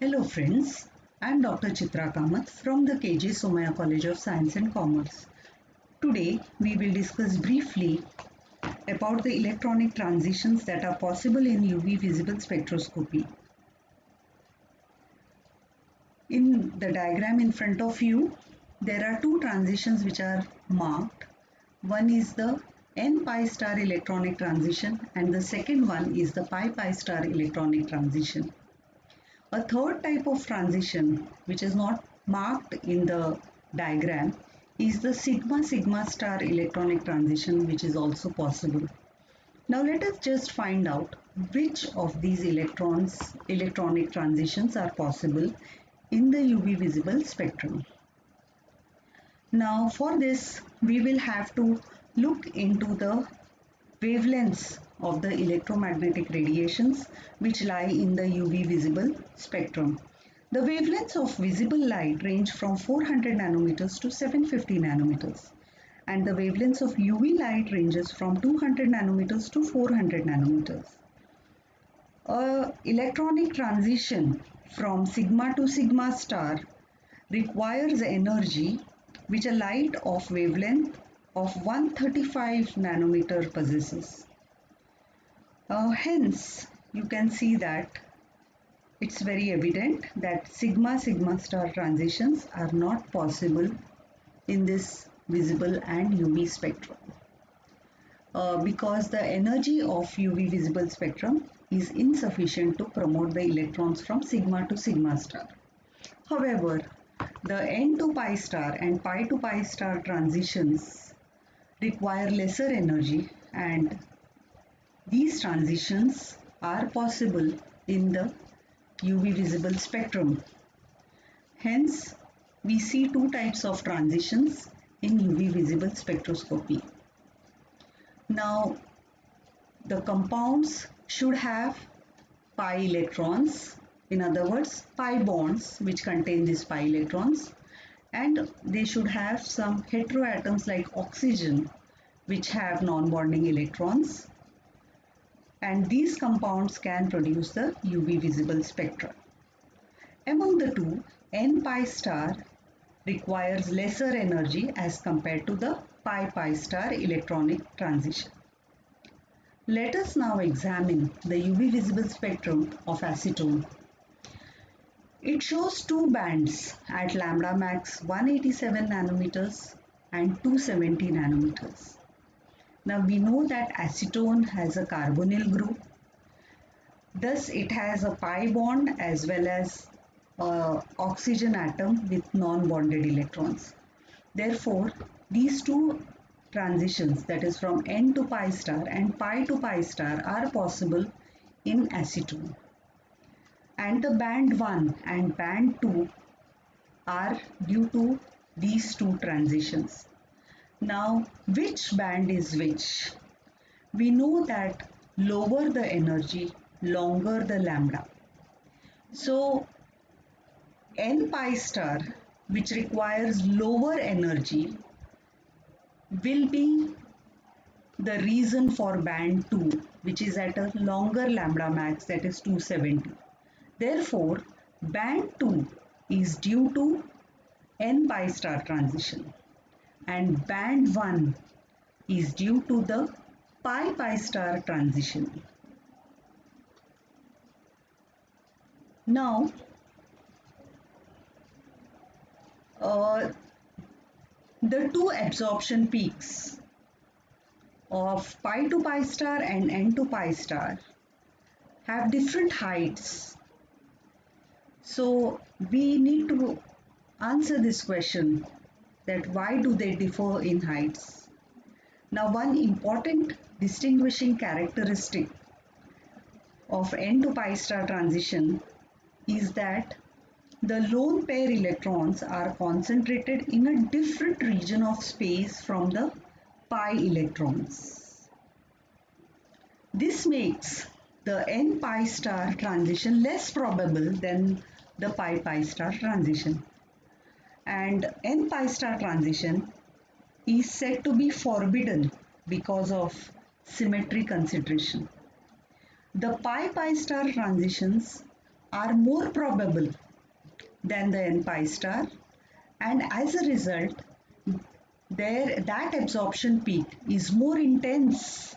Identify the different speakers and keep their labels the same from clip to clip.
Speaker 1: Hello friends, I am Dr. Chitra Kamath from the KJ Somaya College of Science and Commerce. Today we will discuss briefly about the electronic transitions that are possible in UV visible spectroscopy. In the diagram in front of you, there are two transitions which are marked. One is the n-pi star electronic transition and the second one is the pi-pi star electronic transition. A third type of transition, which is not marked in the diagram, is the sigma-sigma star electronic transition, which is also possible. Now let us just find out which of these electronic transitions are possible in the UV visible spectrum. Now for this, we will have to look into the wavelengths of the electromagnetic radiations which lie in the UV visible spectrum. The wavelengths of visible light range from 400 nanometers to 750 nanometers, and the wavelengths of UV light ranges from 200 nanometers to 400 nanometers. A electronic transition from sigma to sigma star requires energy which a light of wavelength of 135 nanometer possesses. Hence, you can see that it's very evident that sigma-sigma star transitions are not possible in this visible and UV spectrum because the energy of UV visible spectrum is insufficient to promote the electrons from sigma to sigma star. However, the n to pi star and pi to pi star transitions require lesser energy, and these transitions are possible in the UV visible spectrum. Hence, we see two types of transitions in UV visible spectroscopy. Now, the compounds should have pi electrons, in other words, pi bonds which contain these pi electrons, and they should have some heteroatoms like oxygen which have non-bonding electrons, and these compounds can produce the UV visible spectra. Among the two, n-pi star requires lesser energy as compared to the pi-pi star electronic transition. Let us now examine the UV visible spectrum of acetone. It shows two bands at lambda max 187 nanometers and 270 nanometers. Now we know that acetone has a carbonyl group. Thus it has a pi bond as well as oxygen atom with non-bonded electrons. Therefore, these two transitions, that is from n to pi star and pi to pi star, are possible in acetone. And the band 1 and band 2 are due to these two transitions. Now, which band is which? We know that lower the energy, longer the lambda. So, n-pi star, which requires lower energy, will be the reason for band 2, which is at a longer lambda max, that is 270. Therefore, band 2 is due to n-pi star transition, and band 1 is due to the pi-pi star transition. Now, the two absorption peaks of pi to pi star and n to pi star have different heights. So we need to answer this question, that why do they differ in heights? Now, one important distinguishing characteristic of n to pi star transition is that the lone pair electrons are concentrated in a different region of space from the pi electrons. This makes the n-pi star transition less probable than the pi-pi star transition. And n-pi star transition is said to be forbidden because of symmetry consideration. The pi-pi star transitions are more probable than the n pi star, and as a result that absorption peak is more intense,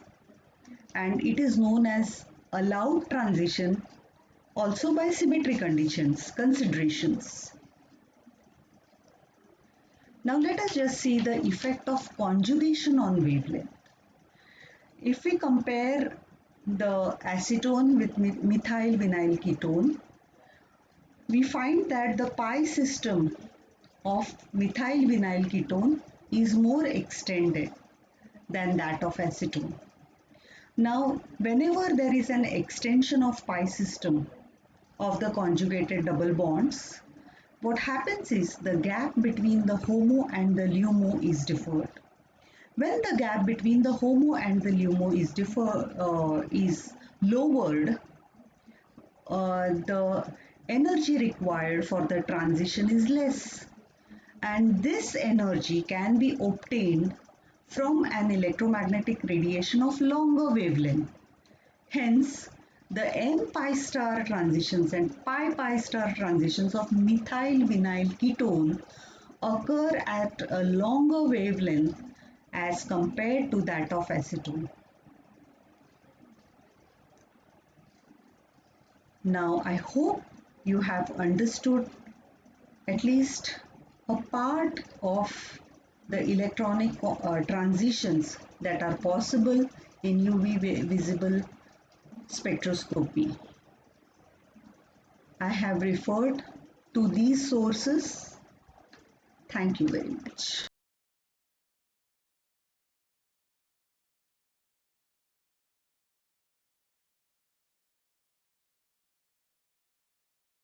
Speaker 1: and it is known as allowed transition also by symmetry considerations. Now let us just see the effect of conjugation on wavelength. If we compare the acetone with methyl vinyl ketone, we find that the pi system of methyl vinyl ketone is more extended than that of acetone. Now, whenever there is an extension of pi system of the conjugated double bonds, what happens is the gap between the HOMO and the LUMO is deferred. When the gap between the HOMO and the LUMO is lowered, the energy required for the transition is less, and this energy can be obtained from an electromagnetic radiation of longer wavelength. Hence, the n pi star transitions and pi star transitions of methyl vinyl ketone occur at a longer wavelength as compared to that of acetone. Now, I hope you have understood at least a part of the electronic transitions that are possible in UV visible spectroscopy. I have referred to these sources. Thank you very much.